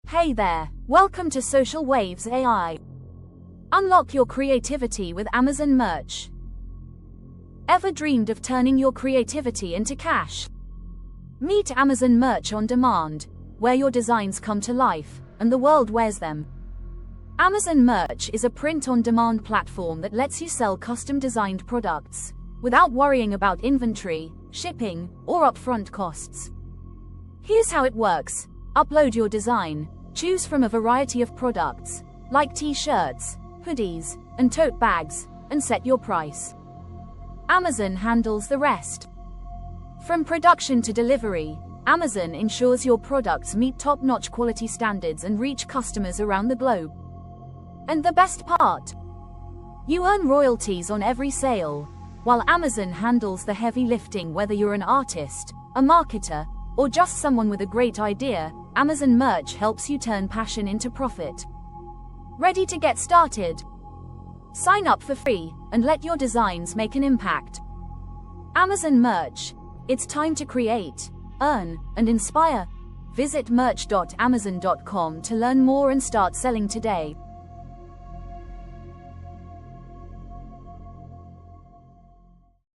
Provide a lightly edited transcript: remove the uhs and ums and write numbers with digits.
Hey there, welcome to Social Waves AI. Unlock your creativity with Amazon Merch. Ever dreamed of turning your creativity into cash? Meet Amazon Merch on Demand, where your designs come to life, and the world wears them. Amazon Merch is a print-on-demand platform that lets you sell custom-designed products, without worrying about inventory, shipping, or upfront costs. Here's how it works. Upload your design, choose from a variety of products, like t-shirts, hoodies, and tote bags, and set your price. Amazon handles the rest. From production to delivery, Amazon ensures your products meet top-notch quality standards and reach customers around the globe. And the best part? You earn royalties on every sale, while Amazon handles the heavy lifting. Whether you're an artist, a marketer, or just someone with a great idea, Amazon Merch helps you turn passion into profit. Ready to get started? Sign up for free and let your designs make an impact. Amazon Merch. It's time to create, earn, and inspire. Visit merch.amazon.com to learn more and start selling today.